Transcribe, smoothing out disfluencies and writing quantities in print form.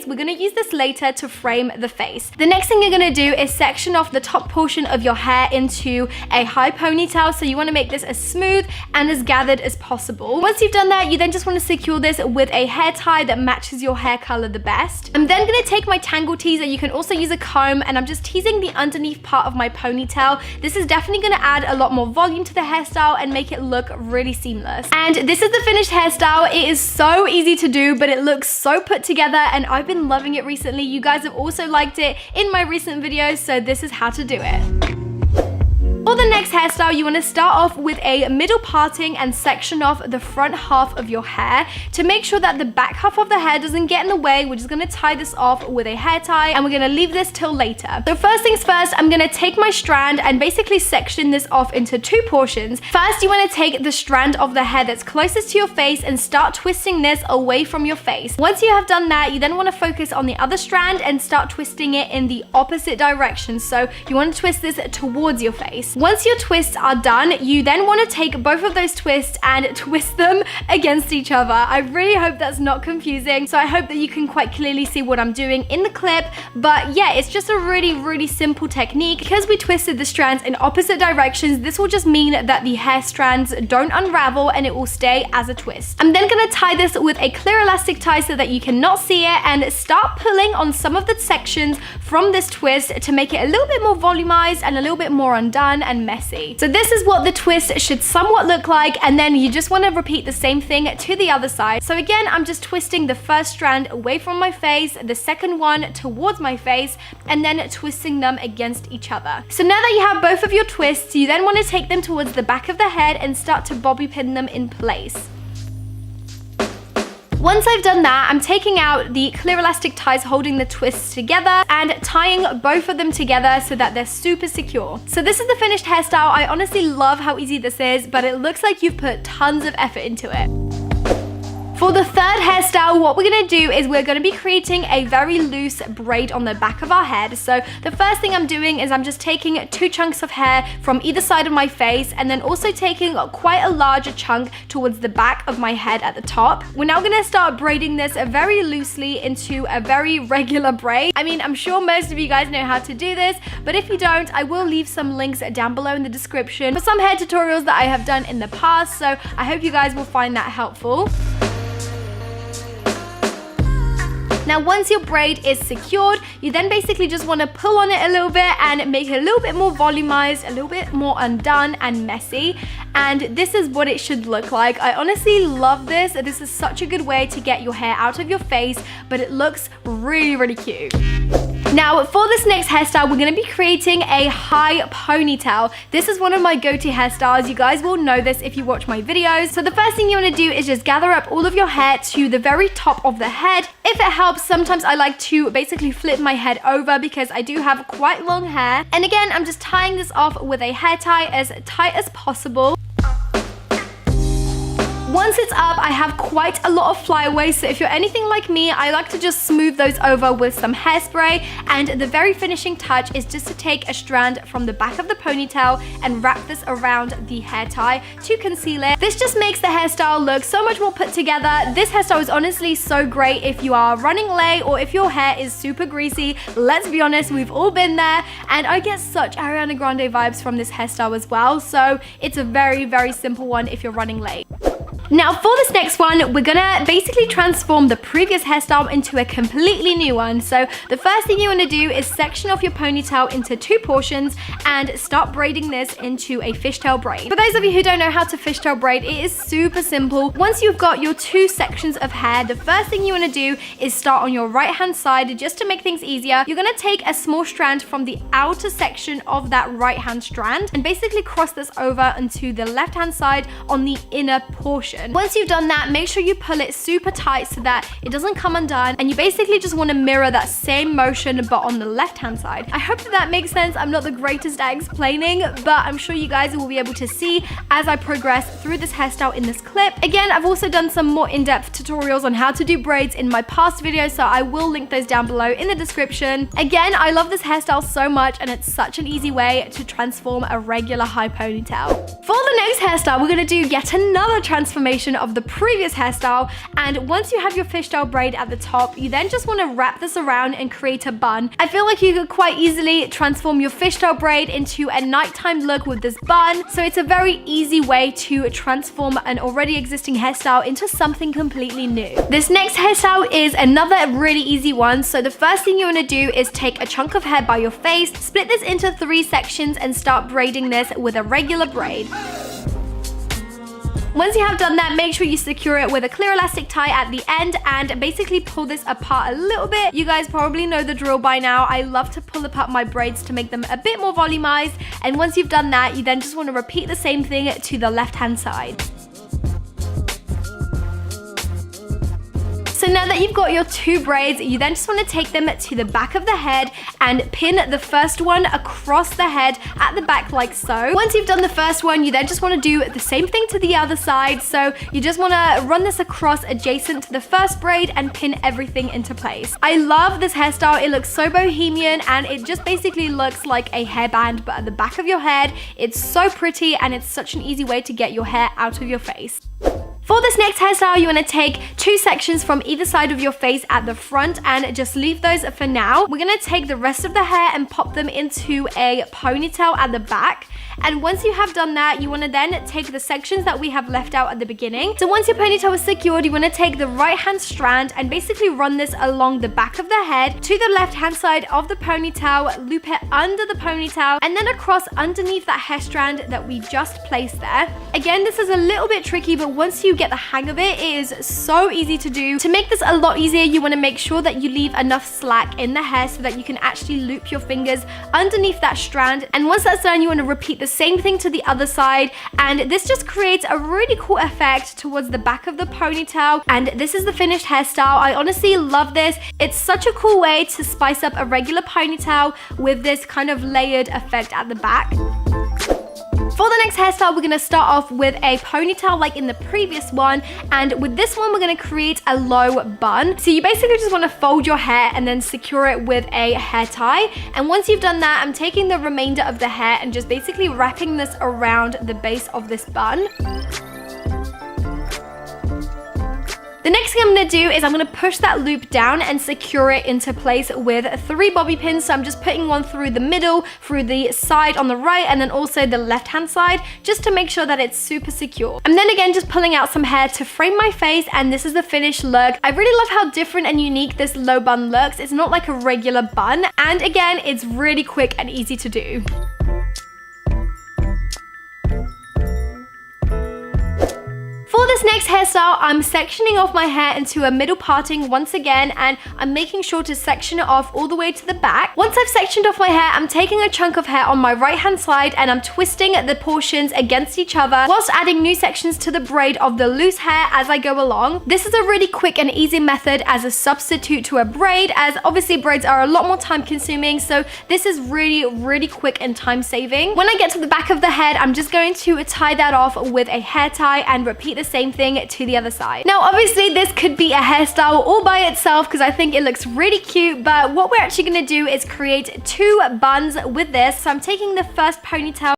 We're gonna use this later to frame the face. The next thing you're gonna do is section off the top portion of your hair into a high ponytail. So you wanna make this as smooth and as gathered as possible. Once you've done that, you then just wanna secure this with a hair tie that matches your hair color the best. I'm then gonna take my tangle teaser. You can also use a comb, and I'm just teasing the underneath part of my ponytail. This is definitely gonna add a lot more volume to the hairstyle and make it look really seamless. And this is the finished hairstyle. It is so easy to do, but it looks so put together, and I've been loving it recently. You guys have also liked it in my recent videos, so this is how to do it. For the next hairstyle, you want to start off with a middle parting and section off the front half of your hair. To make sure that the back half of the hair doesn't get in the way, we're just going to tie this off with a hair tie, and we're going to leave this till later. So first things first, I'm going to take my strand and basically section this off into two portions. First, you want to take the strand of the hair that's closest to your face and start twisting this away from your face. Once you have done that, you then want to focus on the other strand and start twisting it in the opposite direction. So you want to twist this towards your face. Once your twists are done, you then want to take both of those twists and twist them against each other. I really hope that's not confusing. So I hope that you can quite clearly see what I'm doing in the clip. But yeah, it's just a really simple technique. Because we twisted the strands in opposite directions, this will just mean that the hair strands don't unravel and it will stay as a twist. I'm then going to tie this with a clear elastic tie so that you cannot see it, and start pulling on some of the sections from this twist to make it a little bit more volumized and a little bit more undone and messy. So this is what the twist should somewhat look like, and then you just want to repeat the same thing to the other side. So again, I'm just twisting the first strand away from my face, the second one towards my face, and then twisting them against each other. So now that you have both of your twists, you then want to take them towards the back of the head and start to bobby pin them in place. Once I've done that, I'm taking out the clear elastic ties holding the twists together and tying both of them together so that they're super secure. So this is the finished hairstyle. I honestly love how easy this is, but it looks like you've put tons of effort into it. For the third hairstyle, what we're gonna do is we're gonna be creating a very loose braid on the back of our head. So the first thing I'm doing is I'm just taking two chunks of hair from either side of my face, and then also taking quite a larger chunk towards the back of my head at the top. We're now gonna start braiding this very loosely into a very regular braid. I mean, I'm sure most of you guys know how to do this, but if you don't, I will leave some links down below in the description for some hair tutorials that I have done in the past, so I hope you guys will find that helpful. Now, once your braid is secured, you then basically just want to pull on it a little bit and make it a little bit more volumized, a little bit more undone and messy. And this is what it should look like. I honestly love this. This is such a good way to get your hair out of your face, but it looks really cute. Now, for this next hairstyle, we're going to be creating a high ponytail. This is one of my go-to hairstyles. You guys will know this if you watch my videos. So the first thing you want to do is just gather up all of your hair to the very top of the head. If it helps, sometimes I like to basically flip my head over because I do have quite long hair. And again, I'm just tying this off with a hair tie as tight as possible. Once it's up, I have quite a lot of flyaways, so if you're anything like me, I like to just smooth those over with some hairspray, and the very finishing touch is just to take a strand from the back of the ponytail and wrap this around the hair tie to conceal it. This just makes the hairstyle look so much more put together. This hairstyle is honestly so great if you are running late or if your hair is super greasy. Let's be honest, we've all been there, and I get such Ariana Grande vibes from this hairstyle as well, so it's a very simple one if you're running late. Now for this next one, we're gonna basically transform the previous hairstyle into a completely new one. So the first thing you wanna do is section off your ponytail into two portions and start braiding this into a fishtail braid. For those of you who don't know how to fishtail braid, it is super simple. Once you've got your two sections of hair, the first thing you wanna do is start on your right hand side. Just to make things easier, you're gonna take a small strand from the outer section of that right hand strand and basically cross this over onto the left hand side on the inner portion. Once you've done that, make sure you pull it super tight so that it doesn't come undone, and you basically just want to mirror that same motion but on the left hand side. I hope that makes sense. I'm not the greatest at explaining, but I'm sure you guys will be able to see as I progress through this hairstyle in this clip. Again, I've also done some more in-depth tutorials on how to do braids in my past videos, so I will link those down below in the description. Again, I love this hairstyle so much, and it's such an easy way to transform a regular high ponytail. For the next hairstyle, we're going to do yet another transformation continuation of the previous hairstyle. And once you have your fishtail braid at the top, you then just want to wrap this around and create a bun. I feel like you could quite easily transform your fishtail braid into a nighttime look with this bun. So it's a very easy way to transform an already existing hairstyle into something completely new. This next hairstyle is another really easy one. So the first thing you want to do is take a chunk of hair by your face, split this into 3 sections and start braiding this with a regular braid. Once you have done that, make sure you secure it with a clear elastic tie at the end and basically pull this apart a little bit. You guys probably know the drill by now. I love to pull apart my braids to make them a bit more volumized. And once you've done that, you then just want to repeat the same thing to the left-hand side. So now that you've got your 2 braids, you then just want to take them to the back of the head and pin the first one across the head at the back like so. Once you've done the first one, you then just want to do the same thing to the other side. So you just want to run this across adjacent to the first braid and pin everything into place. I love this hairstyle. It looks so bohemian and it just basically looks like a hairband but at the back of your head. It's so pretty and it's such an easy way to get your hair out of your face. For this next hairstyle, you want to take 2 sections from either side of your face at the front and just leave those for now. We're going to take the rest of the hair and pop them into a ponytail at the back. And once you have done that, you want to then take the sections that we have left out at the beginning. So once your ponytail is secured, you want to take the right hand strand and basically run this along the back of the head to the left hand side of the ponytail, loop it under the ponytail, and then across underneath that hair strand that we just placed there. Again, this is a little bit tricky, but once you get the hang of it, it is so easy to do. To make this a lot easier, you want to make sure that you leave enough slack in the hair so that you can actually loop your fingers underneath that strand. And once that's done, you want to repeat the same thing to the other side, and this just creates a really cool effect towards the back of the ponytail. And this is the finished hairstyle. I honestly love this. It's such a cool way to spice up a regular ponytail with this kind of layered effect at the back. For the next hairstyle, we're going to start off with a ponytail like in the previous one, and with this one we're going to create a low bun. So you basically just want to fold your hair and then secure it with a hair tie. And once you've done that, I'm taking the remainder of the hair and just basically wrapping this around the base of this bun. The next thing I'm going to do is I'm going to push that loop down and secure it into place with 3 bobby pins. So I'm just putting one through the middle, through the side on the right, and then also the left hand side, just to make sure that it's super secure. And then again, just pulling out some hair to frame my face, and this is the finished look. I really love how different and unique this low bun looks. It's not like a regular bun, and again, it's really quick and easy to do. For this next hairstyle, I'm sectioning off my hair into a middle parting once again, and I'm making sure to section it off all the way to the back. Once I've sectioned off my hair, I'm taking a chunk of hair on my right hand side and I'm twisting the portions against each other whilst adding new sections to the braid of the loose hair as I go along. This is a really quick and easy method as a substitute to a braid, as obviously braids are a lot more time consuming, so this is really quick and time saving. When I get to the back of the head, I'm just going to tie that off with a hair tie and repeat the same thing to the other side. Now obviously this could be a hairstyle all by itself because I think it looks really cute, but what we're actually going to do is create 2 buns with this. So I'm taking the first ponytail